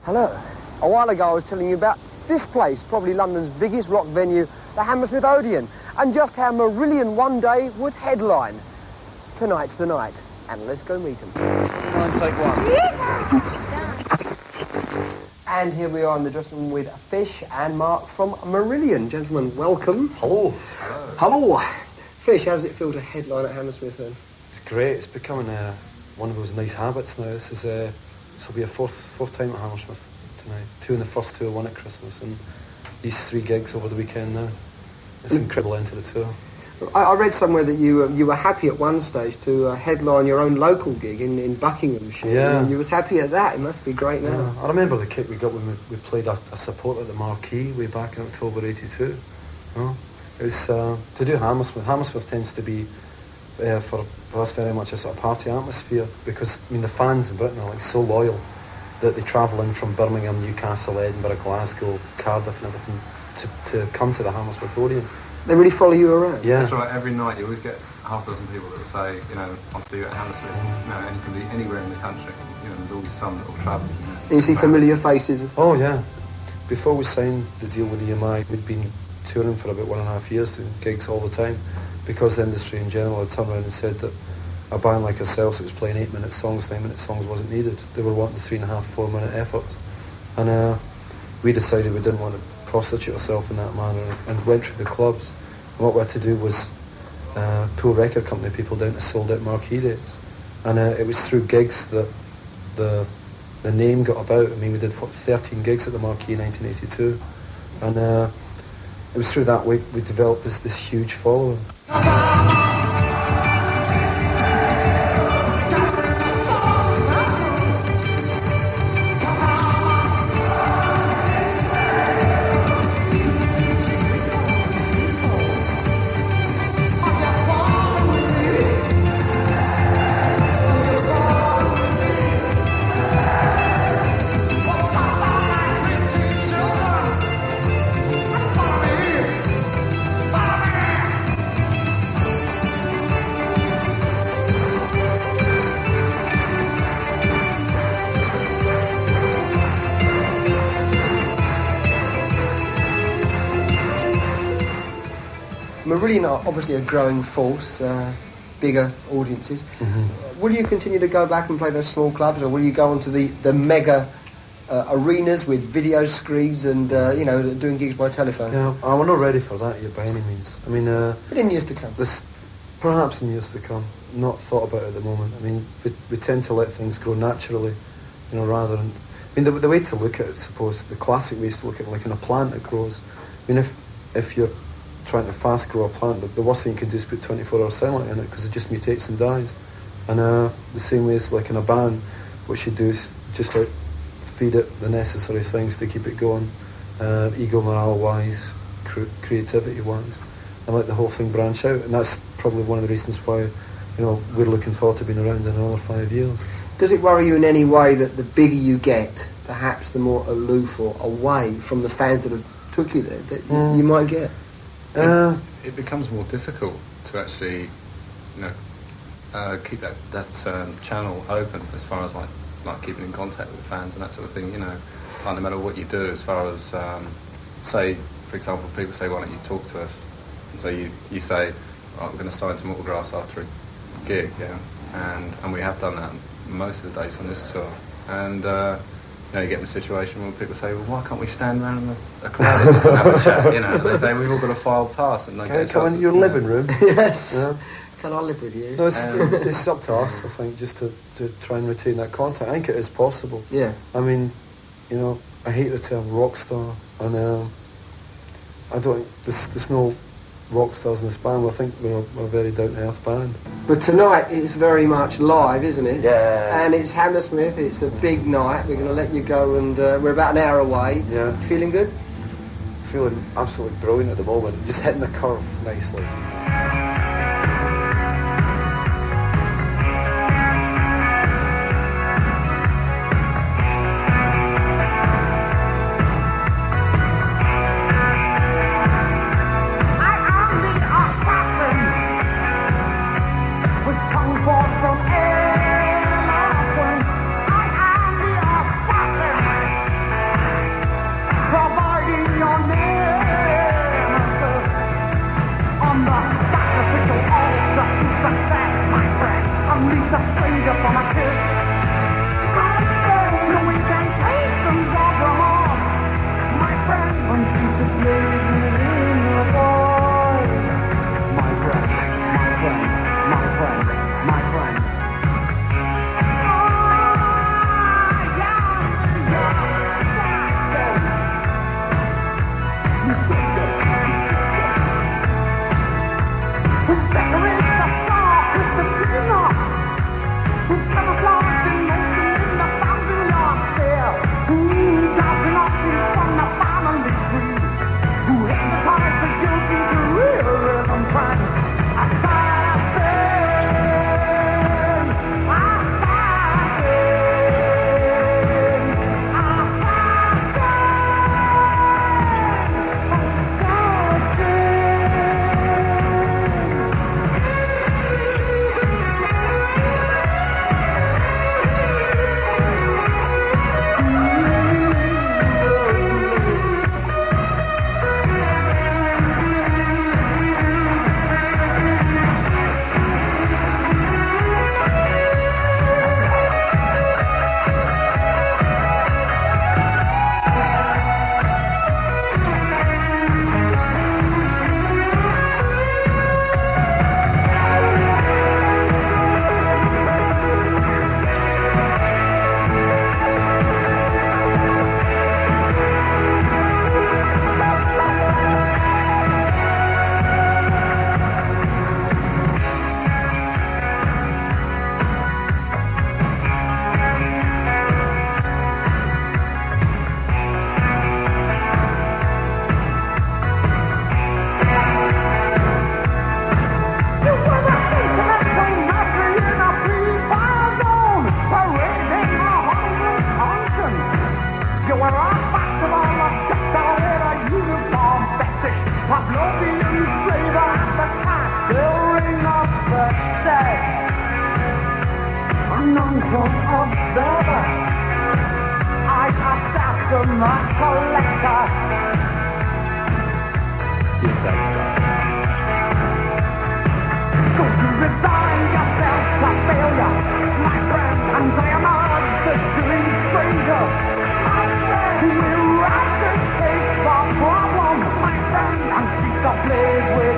Hello. A while ago I was telling you about this place, probably London's biggest rock venue, the Hammersmith Odeon, and just how Marillion one day would headline. Tonight's the night, and let's go meet them. Time, take one. And here we are in the dressing room with Fish and Mark from Marillion. Gentlemen, welcome. Hello. Hello. Fish, how does it feel to headline at Hammersmith then? It's great. It's becoming one of those nice habits now. This will be a fourth time at Hammersmith tonight. 2 in the first tour, 1 at Christmas, and these 3 gigs over the weekend now. It's an incredible end to the tour. I read somewhere that you were happy at one stage to headline your own local gig in Buckinghamshire. Yeah. And you was happy at that. It must be great now. Yeah. I remember the kick we got when we played a support at the Marquee way back in October '82. It was to do Hammersmith. Hammersmith tends to be for us very much a sort of party atmosphere because the fans in Britain are like so loyal that they travel in from Birmingham, Newcastle, Edinburgh, Glasgow, Cardiff, and everything to come to the Hammersmith Odeon. They really follow you around. Yeah, that's right. Every night you always get half a dozen people that say, I'll see you at Hammersmith. And you can be anywhere in the country. There's always some that will travel. And you see familiar faces. Oh yeah. Before we signed the deal with EMI, we'd been touring for about 1.5 years, doing gigs all the time, because the industry in general had turned around and said that a band like ourselves that was playing 8-minute songs, 9-minute songs wasn't needed. They were wanting 3.5, 4-minute efforts. And we decided we didn't want to prostitute ourselves in that manner and went through the clubs. And what we had to do was pull record company people down to sold out marquee dates. And it was through gigs that the name got about. I mean, we did 13 gigs at the Marquee in 1982. And it was through that we developed this huge following. Marillion are obviously a growing force, bigger audiences. Mm-hmm. Will you continue to go back and play those small clubs, or will you go onto the mega arenas with video screens and doing gigs by telephone? Yeah, we're not ready for that yet by any means. I mean, but in years to come. Perhaps in years to come. Not thought about it at the moment. I mean, we tend to let things grow naturally, rather than. I mean, the way to look at it, I suppose, the classic way is to look at it like in a plant that grows. I mean, if you're trying to fast grow a plant, the worst thing you can do is put 24-hour sunlight in it because it just mutates and dies. And the same way as like in a band, what you do is just like feed it the necessary things to keep it going, ego morale wise, creativity wise, and let the whole thing branch out. And that's probably one of the reasons why we're looking forward to being around in another 5 years. Does it worry you in any way that the bigger you get, perhaps the more aloof or away from the fans that have took you there that you might get? It becomes more difficult to actually, keep that channel open as far as like keeping in contact with the fans and that sort of thing. Like no matter what you do, as far as say, for example, people say, "Why don't you talk to us?" And so you say, "Right, we're going to sign some autographs after a gig," and we have done that most of the dates on this tour, and. You get in a situation where people say, "Well, why can't we stand around in a crowd and just have a chat?" They say, "We've all got a file pass." And can I come in your living room? Yes. Yeah. Can I live with you? No, it's up to us, I think, just to try and retain that contact. I think it is possible. Yeah. I mean, I hate the term rock star, and I don't think there's no rock stars in this band. I think we're a very down-to-earth band. But tonight it's very much live, isn't it? Yeah. And it's Hammersmith, it's the big night. We're going to let you go, and we're about an hour away. Yeah. Feeling good? Feeling absolutely brilliant at the moment. Just hitting the curve nicely. From I am the assassin. we're all fashionable, objectile in a uniform fetish. Pavlovian flavor and the cash bill ring of success. A non-quote observer, I assassin the collector. Don't you resign yourself to failure, my friend, and I am on the chilling stranger. We're right to take the problem, my friend, and she's the blade with